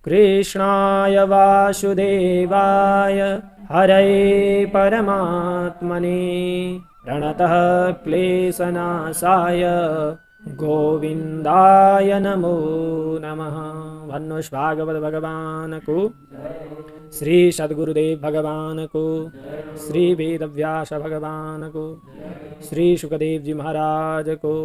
कृष्णाय वासुदेवाय हरये परमात्मने प्रणतः क्लेशनाशाय गोविन्दाय नमो नमः। भन्नुहोस् भागवत भगवान को, श्री सद्गुरुदेव भगवान को, श्री वेदव्यास भगवान को, श्री सुखदेव जी महाराज को,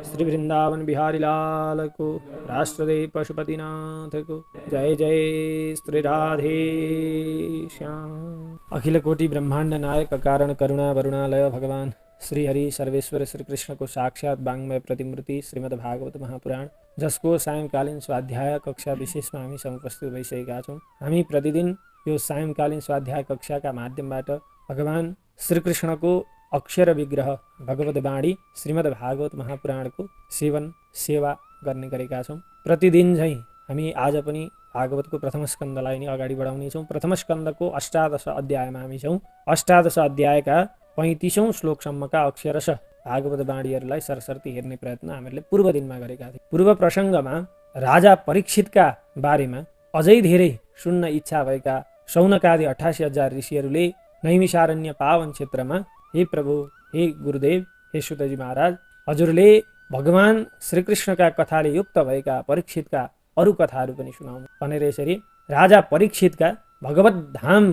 श्री वृंदावन बिहारी लाल को, राष्ट्रदेव पशुपतिनाथ को। जय जय श्री राधे श्याम। अखिल कोटि ब्रह्मांड नायक कारण करुणा वरुणालय भगवान श्री हरि सर्वेश्वर श्री कृष्ण को साक्षात वाङ्मय प्रतिमूर्ति श्रीमद् भागवत महापुराण, जसको सायंकालीन स्वाध्याय कक्षा विशेषमा हामी उपस्थित भइसकेका छौँ। हामी प्रतिदिन यो सायंकालीन स्वाध्याय कक्षाका माध्यमबाट भगवान श्रीकृष्णको अक्षर विग्रह भगवत वाणी श्रीमद् भागवत महापुराणको सेवन सेवा गर्ने गरेका छौँ। प्रतिदिन झैँ हामी आज पनि भागवतको प्रथम स्कन्धलाई नै अगाडि बढाउनेछौँ। प्रथम स्कन्धको 18 अध्यायमा हामी छौँ। 18 अध्यायका 35औं श्लोकसम्मका अक्षरश भागवत वाणीहरूलाई सरसर्ती हेर्ने प्रयत्न हामीले पूर्व दिनमा गरेका थियौँ। पूर्व प्रसङ्गमा राजा परीक्षितका बारेमा अझै धेरै सुन्न इच्छा भएका शौनकादि 88,000 ऋषिहरूले नैमिषारण्य पावन क्षेत्रमा हे प्रभु, हे गुरुदेव, हे सुतजी महाराज, हजुरले भगवान श्रीकृष्णका कथाले युक्त भएका परीक्षितका अरू कथाहरू पनि सुनाउनु भनेर यसरी राजा परीक्षितका भगवत धाम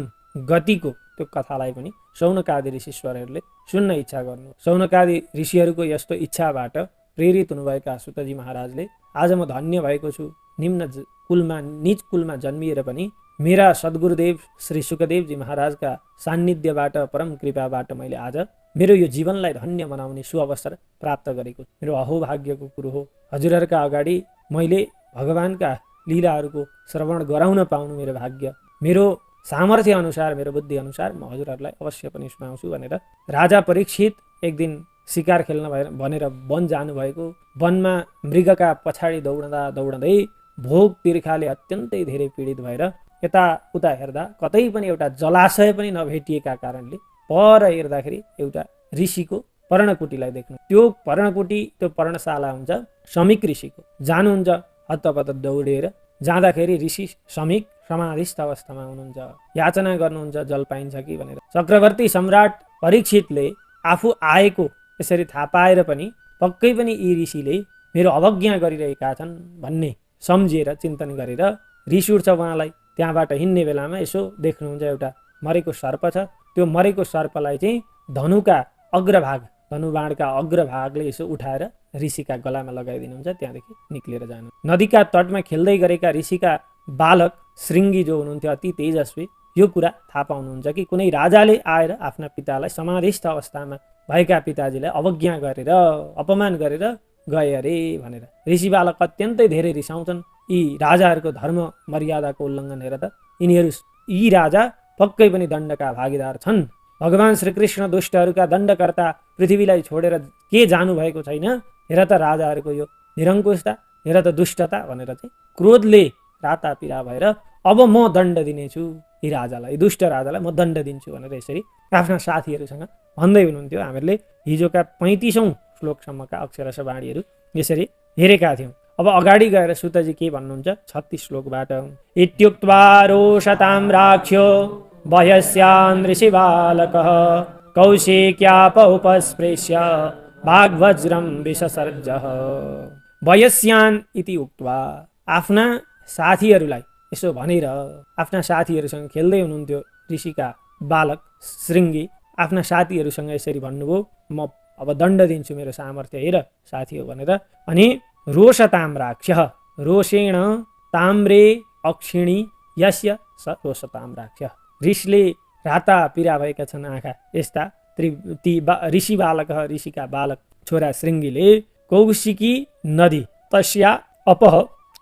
गतिको त्यो कथालाई पनि शौनकादि ऋषिश्वरहरूले सुन्न इच्छा गर्नु। शौनकादि ऋषिहरूको यस्तो इच्छाबाट प्रेरित हुनुभएका सुतजी महाराजले आज म धन्य भएको छु, निम्न कुलमा निज कुलमा जन्मिएर पनि मेरा सद्गुरुदेव श्री सुखदेवजी महाराजका सान्निध्यबाट परम कृपाबाट मैले आज मेरो यो जीवनलाई धन्य बनाउने सुअवसर प्राप्त गरेको मेरो अहोभाग्यको कुरो हो। हजुरहरूका अगाडि मैले भगवानका लीलाहरूको श्रवण गराउन पाउनु मेरो भाग्य, मेरो सामर्थ्य अनुसार, मेरो बुद्धि अनुसार म हजुरहरूलाई अवश्य पनि सुनाउँछु भनेर राजा परीक्षित एक दिन शिकार खेल्न भनेर वन जानुभएको, वनमा मृगका पछाडि दौडँदै भोग तिर्खाले अत्यन्तै धेरै पीडित भएर यताउता हेर्दा कतै पनि एउटा जलाशय पनि नभेटिएका कारणले पर हेर्दाखेरि एउटा ऋषिको पर्णकुटीलाई देख्नु। त्यो पर्णकुटी, त्यो पर्णशाला हुन्छ समीक ऋषिको। जानुहुन्छ हत्तपत्त दौडेर जाँदाखेरि ऋषि समीक समाधिस्थ अवस्थामा हुनुहुन्छ। याचना गर्नुहुन्छ जल पाइन्छ कि भनेर। चक्रवर्ती सम्राट परीक्षितले आफू आएको यसरी थाहा पाएर पनि पक्कै पनि यी ऋषिले मेरो अवज्ञा गरिरहेका छन् भन्ने सम्झिएर चिन्तन गरेर रिस उठ्छ उहाँलाई। त्यहाँबाट हिँड्ने बेलामा यसो देख्नुहुन्छ एउटा मरेको सर्प छ। त्यो मरेको सर्पलाई चाहिँ धनुका अग्रभाग, धनुबाणका अग्रभागले यसो उठाएर ऋषिका गलामा लगाइदिनुहुन्छ। त्यहाँदेखि निक्लेर जानु। नदीका तटमा खेल्दै गरेका ऋषिका बालक श्रृङ्गी जो हुनुहुन्थ्यो अति तेजस्वी, यो कुरा थाहा पाउनुहुन्छ कि कुनै राजाले आएर आफ्ना पितालाई समाधिस्थ अवस्थामा भएका पिताजीलाई अवज्ञा गरेर अपमान गरेर गए अरे भनेर ऋषि बालक अत्यन्तै धेरै रिसाउँछन्। यी राजाहरूको धर्म मर्यादाको उल्लङ्घन हेर त यी राजा पक्कै पनि दण्डका भागीदार छन्। भगवान श्रीकृष्ण दुष्टहरूका दण्डकर्ता पृथ्वीलाई छोडेर के जानुभएको छैन। हेर त राजाहरूको यो निरङ्कुशता, हेर त दुष्टता भनेर चाहिँ क्रोधले रातापिरा भएर अब म दण्ड दिनेछु, यी राजालाई, दुष्ट राजालाई म दण्ड दिन्छु भनेर यसरी आफ्ना साथीहरूसँग भन्दै हुनुहुन्थ्यो। हामीहरूले हिजोका 35औं श्लोकसम्मका अक्षरश वाणीहरू यसरी हेरेका थियौँ। अब अगाडि गएर सुतजी के भन्नुहुन्छ 36 श्लोकबाट। इत्युक्त्वा रोषतां राक्ष्यो वयस्यान् ऋषिबालकः कौशिक्याप उपस्पृश्य वाग्वज्रं विससर्जः। वयस्यान् इति उक्त्वा, आफ्ना साथीहरूलाई यसो भनेर आफ्ना साथीहरूसँग खेल्दै हुनुहुन्थ्यो ऋषिका बालक श्रृङ्गी आफ्ना साथीहरूसँग यसरी भन्नुभयो, म अब दण्ड दिन्छु, मेरो सामर्थ्य हेर साथी हो भनेर। अनि रोषतां राक्ष्यः, रोषेण ताम्रे अक्षिणी यस्य स रोषतां राक्ष्यः। ऋषिले राता पिरा भएका छन् आँखा यस्ता ती ऋषि बालकः, ऋषिका बालक छोरा श्रृङ्गीले कौशिकी नदी तस्या अपह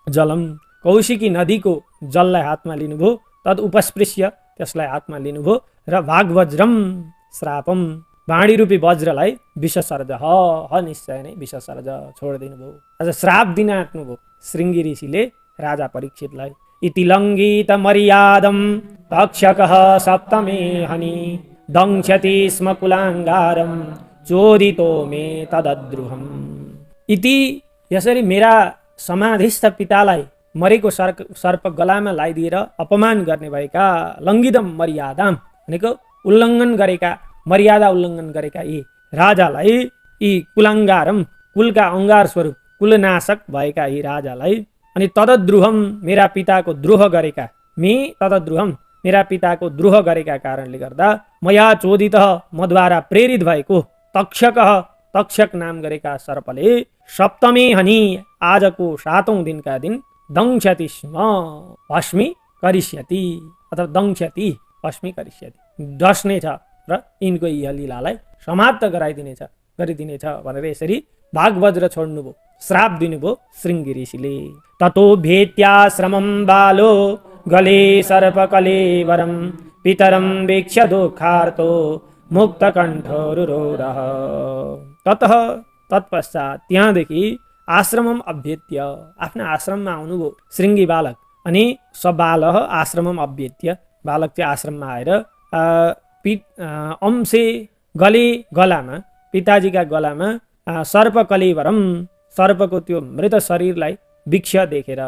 जलम, कौशिकी नदीको जललाई हातमा लिनुभयो। तद उपस्पृश्य, त्यसलाई हातमा लिनुभयो र वाग्वज्रम श्रापम, वाणी रूपी वज्रलाई विषसर्ज, निश्चय नै विषसर्ज छोडिदिनु भयो। आज श्राप दिन आँट्नुभयो श्रृङ्गी ऋषिले राजा परीक्षितलाई। इति लङ्घित मर्यादम तक्षकः सप्तमे हनि दंक्षति स्म कुलाङ्गारं चोदितो मे तदद्रुहम्। इति यसरी मेरा समाधिस्थ पितालाई मरेको सर्प गलामा लगाइदिएर अपमान गर्ने भएका लङ्घिदम मर्यादाम भनेको उल्लङ्घन गरेका, मर्यादा उल्लङ्घन गरेका यी राजालाई, यी कुलाङ्गारम कुलका अङ्गार स्वरूप कुलनाशक भएका यी राजालाई, अनि तदद्रुहम मेरा पिताको द्रोह गरेका, तदद्रुहम मेरा पिताको द्रोह गरेका कारणले गर्दा मया चोदित मद्वारा प्रेरित भएको तक्षक नाम गरेका सर्पले सप्तमी हनी आजको 7औं दिनका दिन दंक्षति स्म भस्मी करिष्यति अथवा दंक्षति भस्मी करिष्यति डस्नेछ र यिनको यी लीलालाई समाप्त गरिदिनेछ भनेर यसरी भागवज्र छोड्नुभयो, श्राप दिनुभयो शृङ्गी ऋषिले। ततो भेत्याश्रमं बालो गले सर्पकलेवरं पितरं वीक्ष्य दुःखार्तो मुक्तकण्ठरुरोधः। ततः तत्पश्चात त्यहाँदेखि आश्रमम अभ्येत्य आफ्ना आश्रममा आउनुभयो शृङ्गी बालक। अनि सबालः आश्रमम अभ्येत्य बालक चाहिँ आश्रममा आएर अंशे गलामा पिताजीका गलामा सर्पकलेवरम सर्पको त्यो मृत शरीरलाई वीक्ष्य देखेर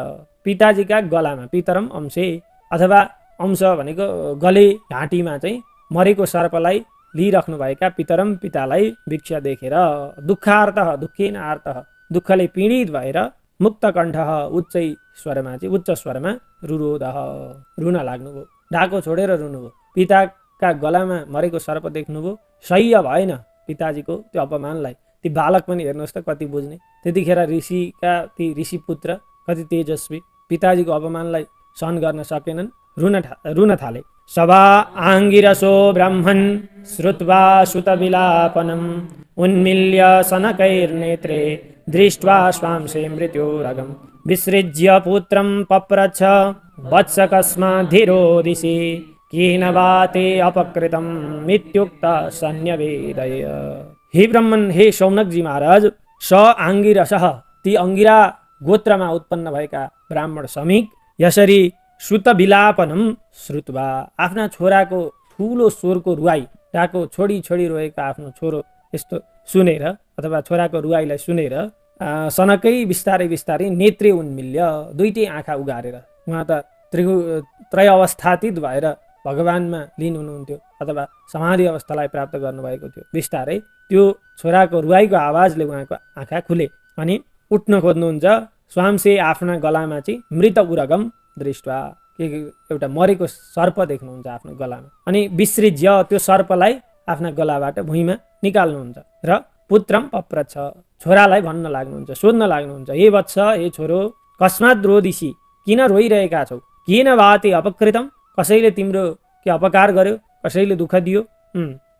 पिताजीका गलामा पितरम अंशे अथवा अंश भनेको गले घाँटीमा चाहिँ मरेको सर्पलाई लिइराख्नुभएका पितरम पितालाई वीक्ष्य देखेर दुःखार्तः दुःखेन आर्तः दुःखले पीडित भएर मुक्तकण्ठः उच्च स्वरमा रुरोधः रुन लाग्नुभयो, ढाको छोडेर रुनुभयो। पिताका गलामा मरेको सर्प देख्नुभयो, सह्य भएन पिताजीको त्यो अपमानलाई। ती बालक पनि हेर्नुहोस् त कति बुझ्ने, त्यतिखेर ती ऋषि पुत्र कति तेजस्वी, पिताजीको अपमानलाई सहन गर्न सकेनन्, रुन थाले। सभा आङ्गिरसो ब्राह्मण श्रुत्वा सुतविलापनम् उन्मील्य सनकैर्नेत्रे दृष्ट्वा स्वांसे मृत्युरगम् विसृज्य पुत्रं पप्रच्छ वत्स कस्माद्धीरो दिशि केन वा ते अपकृतं मित्युक्त सन्यवेदय। हे ब्राह्मण, हे शौनकजी महाराज, स आङ्गिरसः ती अंगिरा गोत्रमा उत्पन्न भएका ब्राह्मण समीक यसरी सुत विलापनम श्रुत्वा आफ्ना छोराको ठुलो स्वरको रुवाई, डाको छोडी रोएका आफ्नो छोरो यस्तो सुनेर अथवा छोराको रुवाईलाई सुनेर सनकै बिस्तारै नेत्रे उन्मिल्य दुईटै आँखा उगारेर, उहाँ त त्रय अवस्थातीत भएर भगवानमा लीन हुनुहुन्थ्यो अथवा समाधि अवस्थालाई प्राप्त गर्नुभएको थियो। बिस्तारै त्यो छोराको रुवाईको आवाजले उहाँको आँखा खुले अनि उठ्न खोज्नुहुन्छ। स्वांसे आफ्ना गलामा चाहिँ मृत उरगम दृष्टवा एउटा मरेको सर्प देख्नुहुन्छ आफ्नो गलामा। अनि विसृज्य त्यो सर्पलाई आफ्ना गलाबाट भुइँमा निकाल्नुहुन्छ र पुत्रम पप्रच्छ छोरालाई भन्न लाग्नुहुन्छ, सोध्न लाग्नुहुन्छ, हे वत्स, हे छोरो, कस्मात् रोदिसी किन रोइरहेका छौ, किन वाते अपकृतम कसैले तिम्रो के अपकार गर्यो, कसैले दुःख दियो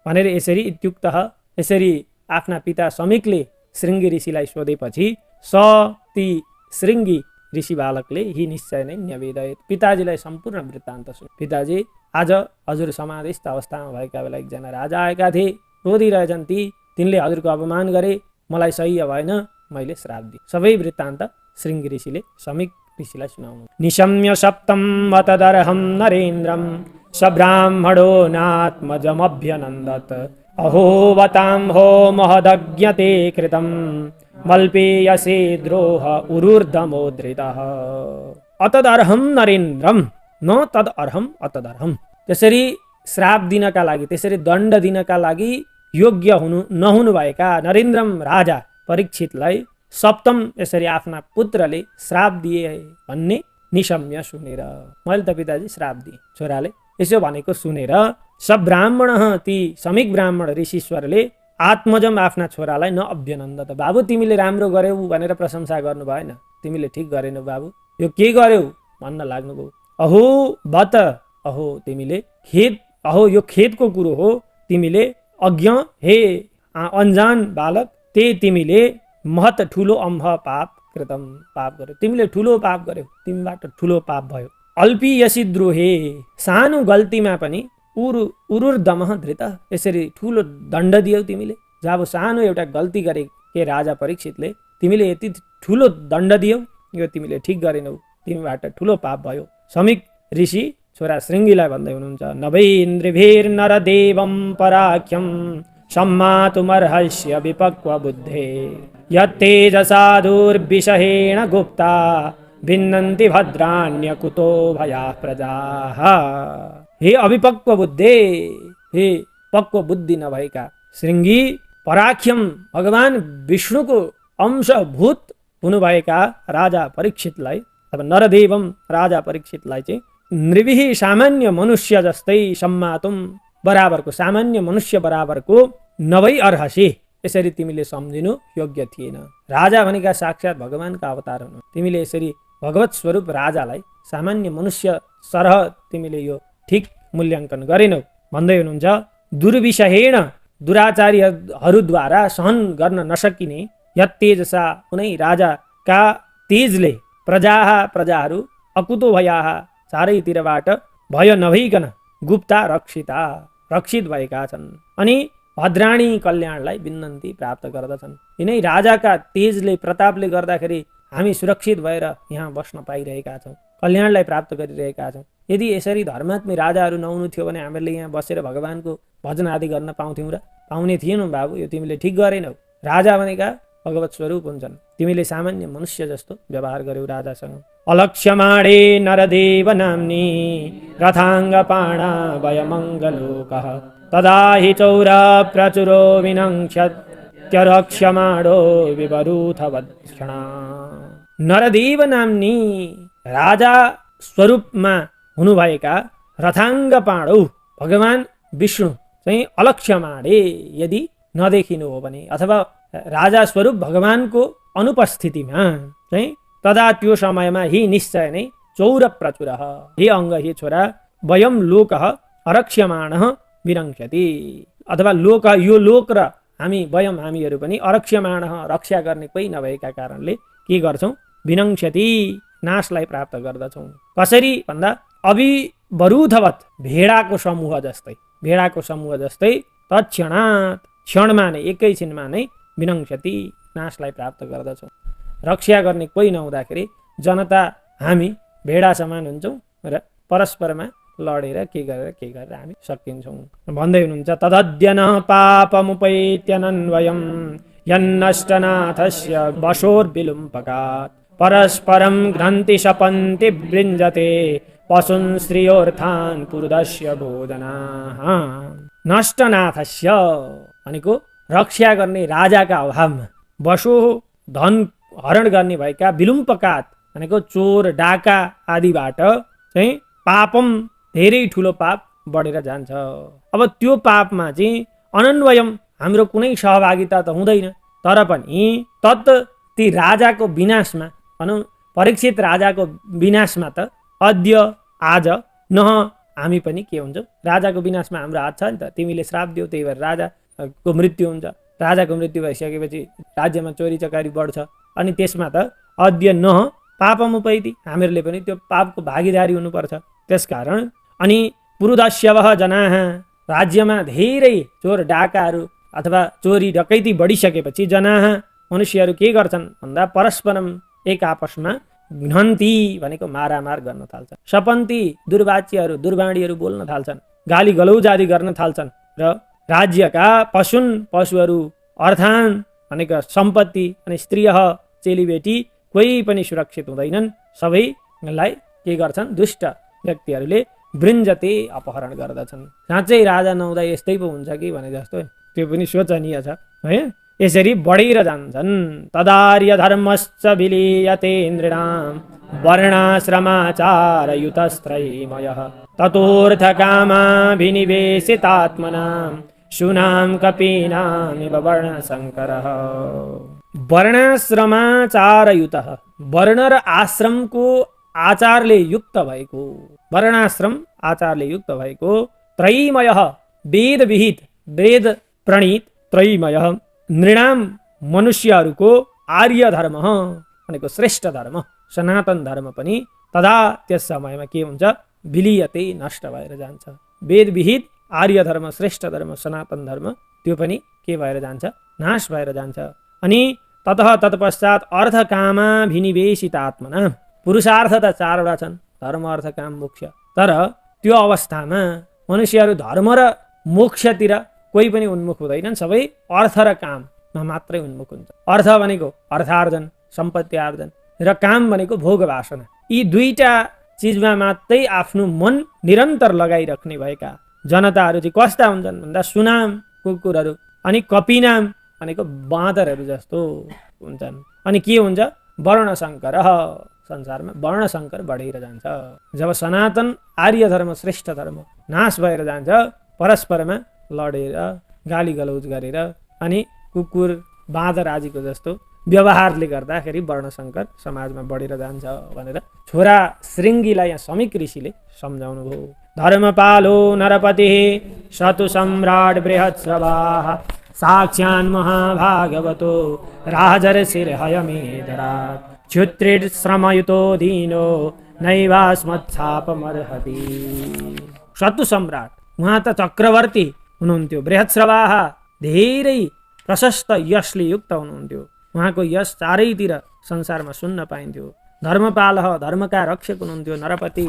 भनेर यसरी इत्युक्तः यसरी आफ्ना पिता समीकले शृङ्गी ऋषिलाई सोधेपछि ती शृङ्गी ऋषि बालकले ही निश्चय नै न्यवेदयत पिताजीलाई सम्पूर्ण वृत्तान्त सुने। पिताजी, आज हजुर समाधिस्थ अवस्थामा भएका बेला एकजना राजा आएका थिए, रोदिरहेछन्, तिनले हजुरको अपमान गरे, मलाई सह्य भएन, मैले श्राप दिएँ। सबै वृत्तान्त शृङ्गी ऋषिले समीक ऋषिलाई सुनाउनु। निशम्य सप्तम मतदर्हम नरेन्द्रम सब्राह्मणो नात्मजमभ्यनन्दत अहो वतां हो महदज्ञते कृतं मल्पेयसे द्रोह उरुर्धमोद्रितः अतदर्हम नरेन्द्रम न तदर्हम अतदर्हम। त्यसरी श्राप दिनका लागि, त्यसरी दण्ड दिनका लागि योग्य नहुनु भएका नरेन्द्रम राजा परीक्षितलाई सप्तम यसरी आफ्ना पुत्रले श्राप दिए भन्ने निशम्य सुनेर, मैले त पिताजी श्राप दिएँ, छोराले यसो भनेको सुनेर सब ब्राह्मण ती समीक ब्राह्मण ऋषीश्वरले आत्मजम आफ्ना छोरालाई न अभ्यनन्दत, बाबु तिमीले राम्रो गर्यौ भनेर प्रशंसा गर्नु भएन, तिमीले ठिक गरेनौ बाबु, यो के गर्यौ भन्न लाग्नुभयो। अहो बत, अहो तिमीले खेद, अहो यो खेदको कुरो हो, तिमीले अज्ञ, हे अन्जान बालक, तिमीले महत ठुलो अम्भ पाप कृतम पाप गर्यो, तिमीले ठुलो पाप गर्यौ, तिमीबाट ठुलो पाप भयो। अल्पी यसी द्रोहे सानो गल्तीमा पनि उरुर्दमः धृत यसरी ठुलो दण्ड दियौ तिमीले, जब सानो एउटा गल्ती गरे के राजा परीक्षितले तिमीले यति ठुलो दण्ड दियौ, यो तिमीले ठिक गरेनौ, तिमीबाट ठुलो पाप भयो। समीक ऋषि छोरा श्रृङ्गीलाई भन्दै हुनुहुन्छ, नभैन्द्रिभिर्नरदेवं पराख्यं सम्मातुमर्हस्य विपक्व बुद्धे यत्तेजसा दुर्विषहेण गुप्ता भिन्नन्ति भद्राण्यकुतो भयाः प्रजाः। हे अविपक्व बुद्धे, हे पक्व बुद्धि नभएका श्रृङ्गी, पराख्यम भगवान विष्णुको अंशभूत हुनुभएका राजा परीक्षितलाई अथवा नरदेवम राजा परीक्षितलाई चाहिँ नृभिः सामान्य मनुष्य जस्तै सम्मातुम बराबरको, सामान्य मनुष्य बराबरको नभई अर्हसी, यसरी तिमीले सम्झिनु योग्य थिएन। राजा भनेका साक्षात् भगवानका अवतार हुन्। तिमीले यसरी भगवत स्वरूप राजालाई सामान्य मनुष्य सरह तिमीले यो ठिक मूल्याङ्कन गरेनौ भन्दै हुनुहुन्छ। दुर्विषहेण दुराचारीहरूद्वारा सहन गर्न नसकिने यत्तेजसा कुनै राजाका तेजले प्रजाहरू अकुतो भयाः चारैतिरबाट भय नभइकन गुप्ता रक्षित भएका छन् अनि भद्राणी कल्याणलाई विन्नन्ती प्राप्त गर्दछन्। यिनै राजाका तेजले प्रतापले गर्दाखेरि हामी सुरक्षित भएर यहाँ बस्न पाइरहेका छौँ, कल्याणलाई प्राप्त गरिरहेका छौँ। यदि यसरी धर्मात्मी राजाहरू नहुनु थियो भने हामीले यहाँ बसेर भगवानको भजन आदि गर्न पाउँथ्यौँ र? पाउने थिएनौँ बाबु, यो तिमीले ठिक गरेनौ। राजा भनेका भगवत स्वरूप हुन्छन्, तिमीले सामान्य मनुष्य जस्तो व्यवहार गर्यौ राजासँग। अलक्ष्यमाणे नरदेव नाम्नी रथाङ्गपाणा वयमङ्गलोकः तदा हि चौर प्रचुरो विनङ्क्ष्यत्यरक्ष्यमाणो विवरूथवत्क्षणा। नरदेव नाम्नी राजा स्वरूपमा हुनुभएका रथाङ्गपाणौ भगवान विष्णु चाहिँ अलक्ष्यमाणे यदि नदेखिनु हो भने, अथवा राजा स्वरूप भगवानको अनुपस्थितिमा चाहिँ तदा त्यो समयमा हि निश्चय नै चौर प्रचुर, हे अङ्ग, हे छोरा, वयम लोकः अरक्ष्यमाणः विनङ्क्ष्यति, अथवा लोक, यो लोक र हामीहरू पनि अरक्ष्यमाणः रक्षा गर्ने कोही नभएका कारणले के गर्छौँ? विनङ्क्ष्यति नाशलाई प्राप्त गर्दछौँ। कसरी भन्दा अविवरूथवत् भेडाको समूह जस्तै तत्क्षणात् क्षणमा नै, एकैछिनमा नै विनङ्क्ष्यति नाशलाई प्राप्त गर्दछौँ। रक्षा गर्ने कोही नहुँदाखेरि जनता हामी भेडा समान हुन्छौँ र परस्परमा लडेर के गरेर हामी सकिन्छौँ भन्दै हुनुहुन्छ। तदद्यन पापमुपैत्यनन्वयं यन्नष्टनाथस्य वशोर्विलुम्पकात् परस्परं घ्नन्ति शपन्ति वृञ्जते पशुन् श्रियोर्थान् पुरुदस्य भोजनाः। नष्टनाथस्य भनेको रक्षा गर्ने राजाका अभावमा, वशो धन हरण गर्ने भएका, विलुम्पकात भनेको चोर डाका आदिबाट चाहिँ पापम धेरै ठुलो पाप बढेर जान्छ। अब त्यो पापमा चाहिँ अनन्वयम हाम्रो कुनै सहभागिता त हुँदैन, तर पनि ती राजाको विनाशमा, भनौँ परीक्षित राजाको विनाशमा त अद्य आज नह हामी पनि के हुन्छ? राजाको विनाशमा हाम्रो हात छ नि त। तिमीले श्राप दियो, त्यही भएर राजाको मृत्यु हुन्छ। राजाको मृत्यु भइसकेपछि राज्यमा चोरी चकारी बढ्छ, अनि त्यसमा त अद्य नह पापमुपैति, हामीहरूले पनि त्यो पापको भागीदारी हुनुपर्छ। त्यसकारण अनि पुरुदस्यवः जनाः, राज्यमा धेरै चोर डाकाहरू अथवा चोरी डकैती बढिसकेपछि जनाः मनुष्यहरू के गर्छन् भन्दा परस्परम एक आपसमा घ्नन्ति भनेको मारामार गर्न थाल्छन्, शपन्ति दुर्वाच्यहरू दुर्वाणीहरू बोल्न थाल्छन्, गाली गलौज आदि गर्न थाल्छन्, र राज्यका पशुहरू अर्थान भनेको सम्पत्ति अनि स्त्रीय चेलीबेटी कोही पनि सुरक्षित हुँदैनन्। सबैलाई के गर्छन्? दुष्ट व्यक्तिहरूले वृञ्जते अपहरण गर्दछन्। साँच्चै राजा नहुँदा यस्तै पो हुन्छ कि भने जस्तो त्यो पनि शोचनीय छ है। यसरी बढेर जान्छन्। तदार्य धर्मश्च विलीयते इन्द्रिणां वर्णाश्रमाचारयुतस्त्रयीमयः ततोऽर्थकामाभिनिवेशितात्मनां शूनां कपीनामिव वर्णशङ्करः। वर्णाश्रमाचारयुतः, वर्ण र आश्रमको आचारले युक्त भएको, वर्णाश्रम आचारले युक्त भएको, त्रयीमयः वेद विहित वेद प्रणीत, त्रयीमयः नृणाम मनुष्यहरूको आर्य धर्म भनेको श्रेष्ठ धर्म सनातन धर्म पनि तदा त्यस समयमा के हुन्छ? विलीयते नष्ट भएर जान्छ। वेद विहित आर्य धर्म श्रेष्ठ धर्म सनातन धर्म त्यो पनि के भएर जान्छ? नाश भएर जान्छ। अनि ततः तत्पश्चात अर्थकामाभिनिवेशित आत्मना, पुरुषार्थ त चारवटा छन्, धर्म अर्थ काम मोक्ष, तर त्यो अवस्थामा मनुष्यहरू धर्म र मोक्षतिर कोही पनि उन्मुख हुँदैनन्, सबै अर्थ र काममा मात्रै उन्मुख हुन्छ। अर्थ भनेको अर्थार्जन, सम्पत्ति आर्जन, र काम भनेको भोग वासना। यी दुईटा चिजमा मात्रै आफ्नो मन निरन्तर लगाइराख्ने भएका जनताहरू चाहिँ कस्ता हुन्छन् भन्दा सुनाम कुकुरहरू अनि कपिनाम भनेको बाँदरहरू जस्तो हुन्छन्। अनि के हुन्छ? वर्णशङ्कर, संसारमा वर्णशङ्कर बढेर जान्छ। जब सनातन आर्य धर्म, श्रेष्ठ धर्म नाश भएर जान्छ, परस्परमा लडेर गाली गलौज गरेर अनि कुकुर बाँदर आदिको जस्तो व्यवहारले गर्दाखेरि वर्णशङ्कर समाजमा बढेर जान्छ भनेर छोरा श्रृङ्गीलाई यहाँ समीक ऋषिले सम्झाउनु भयो। धर्मपालो नरपति शतु सम्राट बृहत्सभाः साक्षान् महाभागवतो राजर्षिर्हयमेधरात् क्षुत्रिड् श्रमयुतो दीनो नैवास्मच्छापमर्हति। शतु सम्राट, उहाँ त चक्रवर्ती हुनुहुन्थ्यो। बृहत्सभाः, धेरै प्रशस्त यशले युक्त हुनुहुन्थ्यो। उहाँको यश चारैतिर संसारमा सुन्न पाइन्थ्यो। धर्मपाल, धर्मका रक्षक हुनुहुन्थ्यो। नरपति,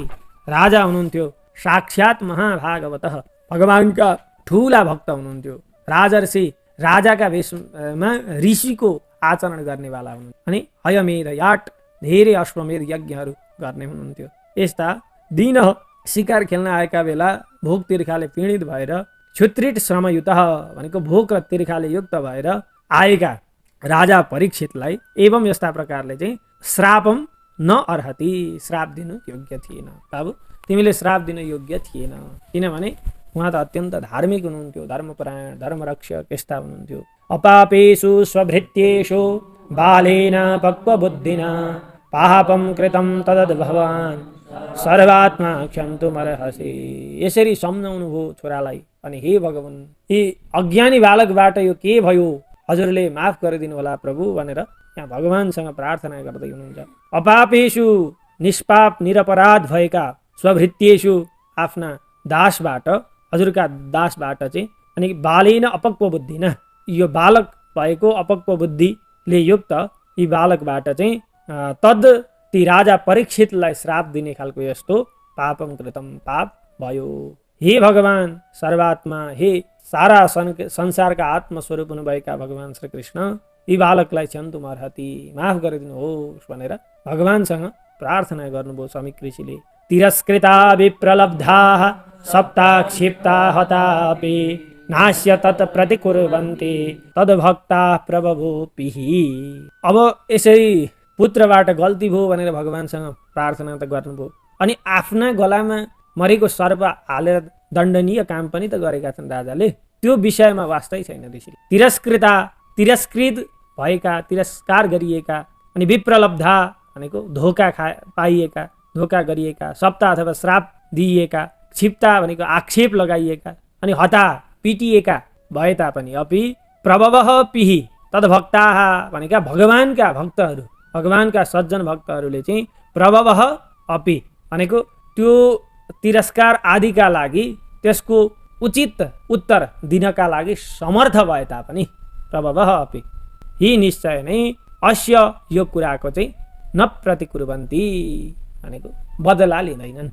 राजा हुनुहुन्थ्यो। साक्षात् महाभागवत, भगवानका ठुला भक्त हुनुहुन्थ्यो। राजर्षि, राजाका वेशमा ऋषिको आचरण गर्नेवाला हुनुहुन्थ्यो। अनि हयमेध याट, धेरै अश्वमेध यज्ञहरू गर्ने हुनुहुन्थ्यो। यस्ता दिन शिकार खेल्न आएका बेला भोक तिर्खाले पीडित भएर क्षुत्रिट श्रमयुत भनेको भोक र तिर्खाले युक्त भएर आएका राजा परीक्षितलाई एवं यस्ता प्रकारले चाहिँ श्रापम न अर्हति, श्राप दिनु योग्य थिएन। बाबु, तिमीले श्राप दिनु योग्य थिएन, किनभने उहाँ त अत्यन्त धार्मिक हुनुहुन्थ्यो, धर्मपरायण, धर्मरक्षक यस्ता हुनुहुन्थ्यो। अपापेषु स्वभृत्येषु बालेन पक्वबुद्धिना पापम कृतं तद्भवान् सर्वात्मा क्षन्तुमर्हसि। यसरी सम्झाउनु भयो छोरालाई। अनि हे भगवान, यी अज्ञानी बालकबाट यो के भयो, हजुरले माफ गरिदिनु होला प्रभु भनेर यहाँ भगवानसँग प्रार्थना गर्दै हुनुहुन्छ। अपापेषु, निष्पाप निरपराध भएका, स्वभृत्येषु आफ्ना दासबाट, हजुरका दासबाट चाहिँ, अनि बालेन अपक्व बुद्धि न, यो बालक भएको अपक्व बुद्धिले युक्त यी बालकबाट चाहिँ तद ती राजा परीक्षितलाई श्राप दिने खालको यस्तो पापम कृतम, पाप भयो। हे भगवान सर्वात्मा, हे सारा संसारका आत्मस्वरूप हुनुभएका भगवान श्री कृष्ण, यी बालकलाई क्षन्तुमर्हति, माफ गरिदिनुहोस् भनेर भगवानसँग प्रार्थना गर्नुभयो समीक ऋषिले। तिरस्कृता विप्रलब्धाः सप्ता क्षिप्ता हतापि नास्य तत् प्रतिकुर्वन्ति तद्भक्ता प्रभवोपिहि। अब यसरी पुत्रबाट गल्ती भयो भनेर भगवानसँग प्रार्थना त गर्नुभयो, अनि आफ्ना गलामा मरेको सर्प हालेर दण्डनीय काम पनि त गरेका छन् राजाले। त्यो विषयमा वास्तै छैन ऋषिले। तिरस्कृता, तिरस्कृत भएका, तिरस्कार गरिएका, अनि विप्रलब्धा भनेको धोका पाइएका, धोका गरिएका, सप्ता अथवा श्राप दिइएका, क्षिप्ता भनेको आक्षेप लगाइएका, अनि हता पिटिएका भए तापनि अपि प्रभवः पिहि तद्भक्ताः भनेका भगवानका भक्तहरू, भगवानका सज्जन भक्तहरूले चाहिँ प्रभवः अपि भनेको त्यो तिरस्कार आदिका लागि त्यसको उचित उत्तर दिनका लागि समर्थ भए तापनि प्रभवः अपि हि निश्चय नै अस्य यो कुराको चाहिँ न प्रतिकुर्वन्ति भनेको बदला लिँदैनन्।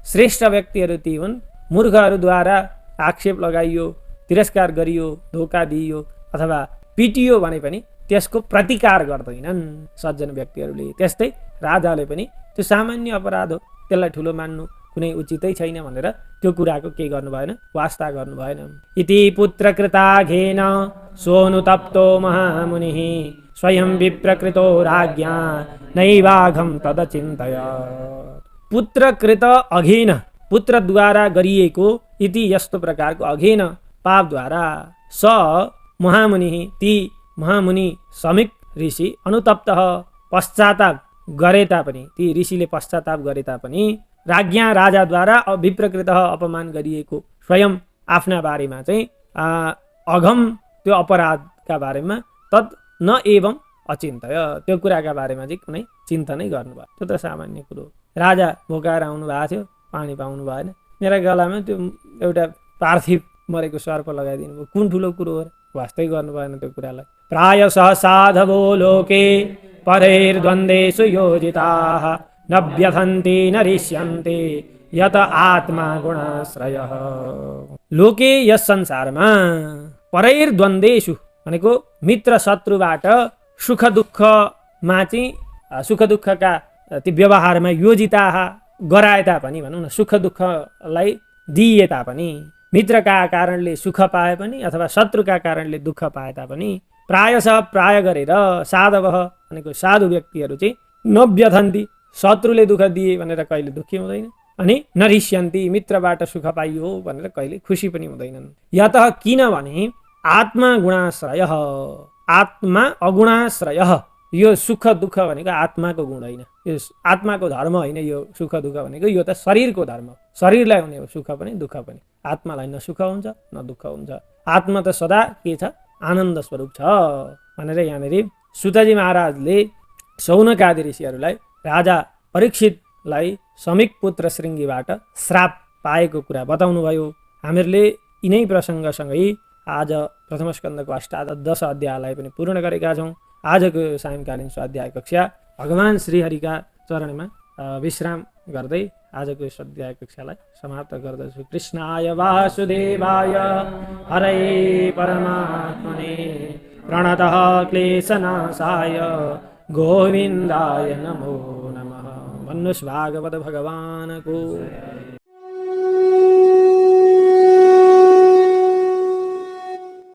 श्रेष्ठ व्यक्तिहरू ती हुन् मूर्खहरूद्वारा आक्षेप लगाइयो, तिरस्कार गरियो, धोका दिइयो अथवा पिटियो भने पनि त्यसको प्रतिकार गर्दैनन् सज्जन व्यक्तिहरूले। त्यस्तै राजाले पनि त्यो सामान्य अपराध हो, त्यसलाई ठुलो मान्नु कुनै उचितै छैन भनेर त्यो कुराको के गर्नु भएन, वास्ता गर्नु भएन। इति पुत्रकृताघेन सोऽनुतप्तो महामुनिः स्वयं विप्रकृतो राज्ञा नैवाघं तदचिन्तयत्। पुत्रकृत अघेन, पुत्रद्वारा गरिएको, इति यस्तो प्रकारको अघेन पापद्वारा स महामुनि, ती महामुनि समीक ऋषि अनुतप्त पश्चाताप गरे तापनि, ती ऋषिले पश्चाताप गरे तापनि राज्ञा राजाद्वारा विप्रकृत अपमान गरिएको स्वयं आफ्ना बारेमा चाहिँ अघम त्यो अपराधका बारेमा तत् न एवं अचिन्तय, त्यो कुराका बारेमा चाहिँ कुनै चिन्ता नै गर्नुभयो। त्यो त सामान्य कुरो। राजा भोकाएर आउनु भएको थियो, पानी पाउनु भएन, मेरा गलामा त्यो एउटा पार्थिव मरेको सर्प लगाइदिनु भयो, कुन ठुलो कुरो हो र, वास्तै गर्नु भएन त्यो कुरालाई। प्रायशः साधवो लोके परैर्द्वन्द्वेषु योजिताः न व्यथन्ति न हृष्यन्ति यत आत्मा गुणाश्रय। लोके यस संसारमा परैर द्वन्द्वेषु भनेको मित्र शत्रुबाट सुख दुःखमा चाहिँ सुख दुःखका ती व्यवहारमा योजिता गराए तापनि भनौँ न सुख दुःखलाई दिए तापनि मित्रका कारणले सुख पाए पनि अथवा शत्रुका कारणले दुःख पाए तापनि प्रायशः प्राय गरेर साधव भनेको साधु व्यक्तिहरू चाहिँ नव्यथन्ति शत्रुले दुःख दिए भनेर कहिले दुःखी हुँदैन अनि नरिष्यन्ति मित्रबाट सुख पाइयो भनेर कहिले खुसी पनि हुँदैनन्। यतः किनभने आत्मा गुणाश्रय आत्मा अगुणाश्रय यो सुख दुःख भनेको आत्माको गुण होइन यो आत्माको धर्म होइन यो सुख दुःख भनेको यो त शरीरको धर्म शरीरलाई हुने हो सुख पनि दुःख पनि आत्मालाई न सुख हुन्छ न दुःख हुन्छ आत्मा त सदा के छ आनन्द स्वरूप छ भनेर यहाँनिर सुतजी महाराजले सौनकादि ऋषिहरूलाई राजा परीक्षितलाई समीक पुत्र श्रृङ्गीबाट श्राप पाएको कुरा बताउनु भयो। हामीहरूले यिनै प्रसङ्गसँगै आज प्रथम स्कन्धको अष्टादश अध्यायलाई पनि पूर्ण गरेका छौँ। आजको सायंकालीन स्वाध्याय कक्षा भगवान् श्रीहरिका चरणमा विश्राम गर्दै आजको स्वाध्याय कक्षालाई समाप्त गर्दछु। कृष्णाय वासुदेवाय हरे परमात्मने प्रणतः क्लेशनाशाय गोविन्दाय नमो नमः। भन्नुहोस् भागवत भगवानको